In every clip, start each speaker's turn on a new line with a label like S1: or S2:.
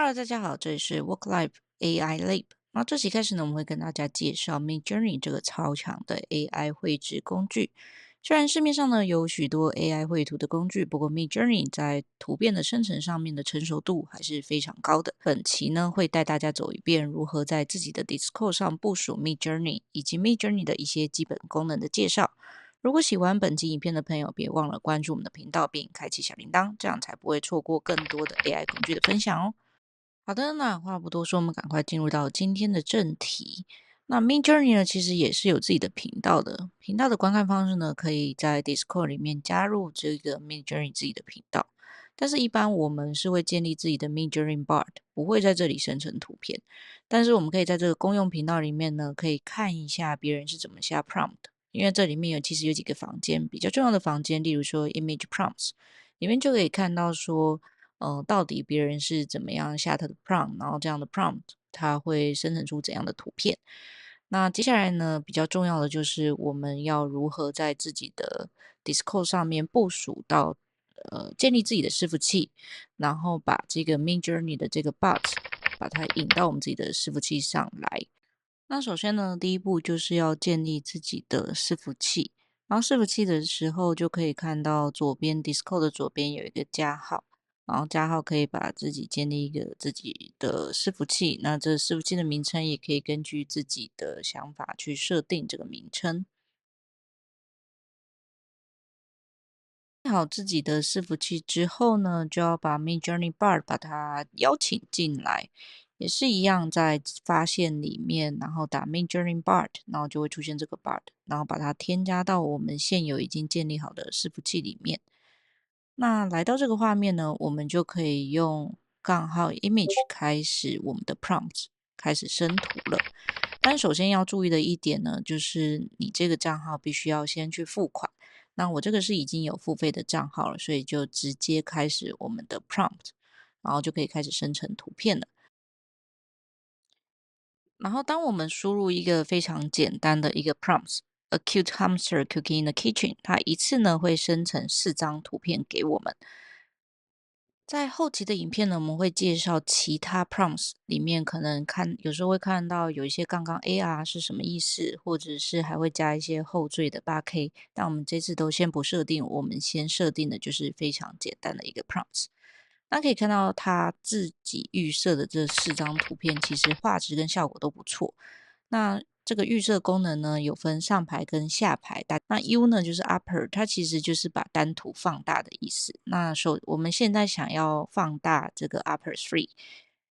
S1: Hello，大家好，这里是 Work Life AI Lab。那这期开始呢，我们会跟大家介绍 Midjourney 这个超强的 AI 绘制工具。虽然市面上呢有许多 AI 绘图的工具，不过 Midjourney 在图片的生成上面的成熟度还是非常高的。本期呢会带大家走一遍如何在自己的 Discord 上部署 Midjourney，以及 Midjourney 的一些基本功能的介绍。如果喜欢本期影片的朋友，别忘了关注我们的频道并开启小铃铛，这样才不会错过更多的 AI 工具的分享哦。好的，那话不多说，我们赶快进入到今天的正题。那 Midjourney 呢，其实也是有自己的频道的。频道的观看方式呢，可以在 Discord 里面加入这个 Midjourney 自己的频道。但是，一般我们是会建立自己的 Midjourney Bard，不会在这里生成图片。但是，我们可以在这个公用频道里面呢，可以看一下别人是怎么下 prompt 的。因为这里面其实有几个房间，比较重要的房间，例如说 Image Prompts，里面就可以看到说到底别人是怎么样下他的 prompt，然后这样的 prompt 它会生成出怎样的图片。那接下来呢，比较重要的就是我们要如何在自己的 Discord 上面部署到建立自己的伺服器，然后把这个 Midjourney 的这个 bot 把它引到我们自己的伺服器上来。那首先呢，第一步就是要建立自己的伺服器。然后伺服器的时候，就可以看到左边 Discord 的左边有一个加号，然后加号可以把自己建立一个自己的伺服器。那这伺服器的名称也可以根据自己的想法去设定这个名称。好自己的伺服器之后呢，就要把 Midjourney Bard 把它邀请进来，也是一样在发现里面，然后打 Midjourney Bard，然后就会出现这个 Bard，然后把它添加到我们现有已经建立好的伺服器里面。那来到这个画面呢，我们就可以用杠号 image 开始我们的 prompt，开始生图了。但首先要注意的一点呢，就是你这个账号必须要先去付款。那我这个是已经有付费的账号了，所以就直接开始我们的 prompt，然后就可以开始生成图片了。然后当我们输入一个非常简单的一个 prompts，a cute hamster cooking in the kitchen，它一次呢会生成4张图片给我们。在后期的影片呢，我们会介绍其他 prompts 里面可能有时候会看到有一些杠杠 AR 是什么意思，或者是还会加一些后缀的8K，但我们这次都先不设定，我们先设定的就是非常简单的一个 prompts。那可以看到它自己预设的这4张图片，其实画质跟效果都不错。那这个预设功能呢，有分上排跟下排。那 U 呢就是 upper，它其实就是把单图放大的意思。那我们现在想要放大这个 upper three，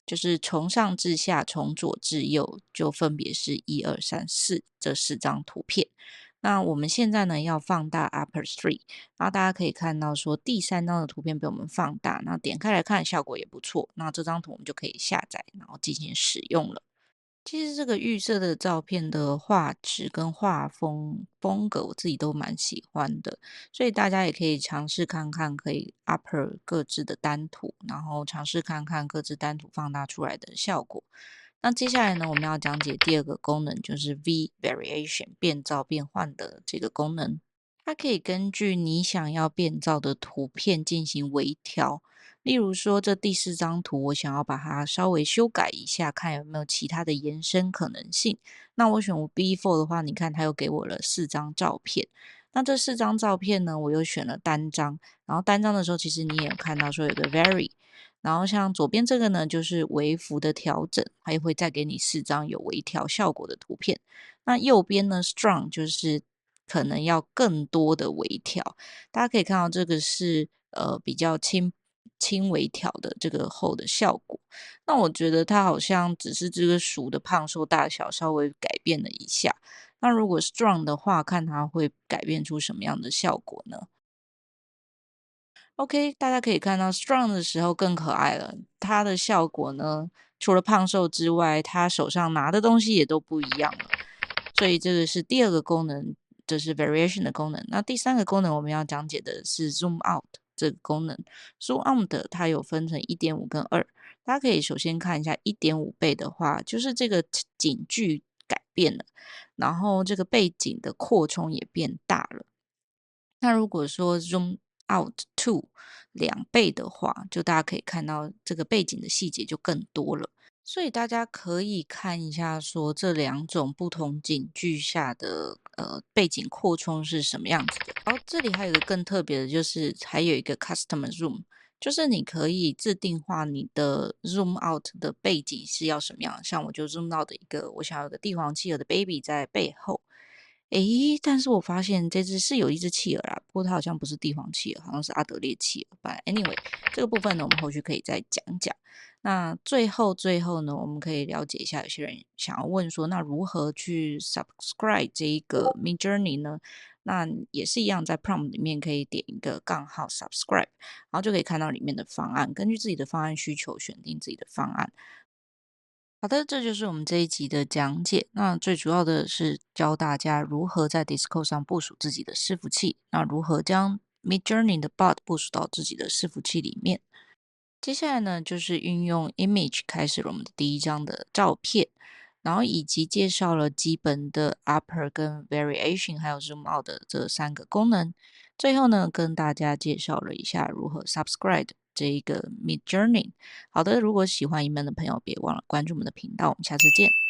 S1: 就是从上至下，从左至右，就分别是1、2、3、4这4张图片。那我们现在呢要放大 upper three，然后大家可以看到说第3张的图片被我们放大，那点开来看效果也不错。那这张图我们就可以下载，然后进行使用了。其实这个预设的照片的画质跟画风格，我自己都蛮喜欢的，所以大家也可以尝试看看，可以 upper 各自的单图，然后尝试看看各自单图放大出来的效果。那接下来呢，我们要讲解第二个功能，就是 V Variation 变造变换的这个功能。它可以根据你想要变造的图片进行微调。例如说，这第4张图，我想要把它稍微修改一下，看有没有其他的延伸可能性。那我选 B4 的话，你看它又给我了4张照片。那这4张照片呢，我又选了单张。然后单张的时候，其实你也有看到说有个 Vary。然后像左边这个呢，就是微幅的调整，它也会再给你4张有微调效果的图片。那右边呢，Strong 就是可能要更多的微调。大家可以看到这个是比较轻微调的这个后的效果。那我觉得它好像只是这个鼠的胖瘦大小稍微改变了一下。那如果 strong 的话，看它会改变出什么样的效果呢？OK，大家可以看到 strong 的时候更可爱了。它的效果呢，除了胖瘦之外，它手上拿的东西也都不一样了。所以这个是第二个功能，这是 variation 的功能。那第3个功能我们要讲解的是 zoom out 这个功能。zoom out 它有分成1.5跟2，大家可以首先看一下1.5倍的话，就是这个景距改变了，然后这个背景的扩充也变大了。那如果说 zoom out to 2倍的话，就大家可以看到这个背景的细节就更多了。所以大家可以看一下说这两种不同景句下的背景扩充是什么样子的。然后这里还有一个更特别的，就是还有一个 custom zoom，就是你可以自定化你的 zoom out 的背景是要什么样。像我就 zoom out 的一个，我想要有个帝皇企鹅的 baby 在背后。诶，但是我发现这只是有一只企鹅啦，不过它好像不是帝皇企鹅，好像是阿德烈企鹅吧。Anyway，这个部分呢，我们后续可以再讲讲。那最后呢，我们可以了解一下，有些人想要问说，那如何去 subscribe 这一个 Mid Journey 呢？那也是一样，在 prompt 里面可以点一个杠号 subscribe，然后就可以看到里面的方案，根据自己的方案需求选定自己的方案。好的，这就是我们这一集的讲解。那最主要的是教大家如何在 Discord 上部署自己的伺服器，那如何将 Midjourney 的 bot 部署到自己的伺服器里面。接下来呢，就是运用 Image 开始了我们的第一张的照片，然后以及介绍了基本的 Upper 跟 Variation 还有 Zoom Out 的这3个功能。最后呢，跟大家介绍了一下如何 Subscribe 这一个 Mid Journey。好的，如果喜欢一门的朋友，别忘了关注我们的频道，我们下次见。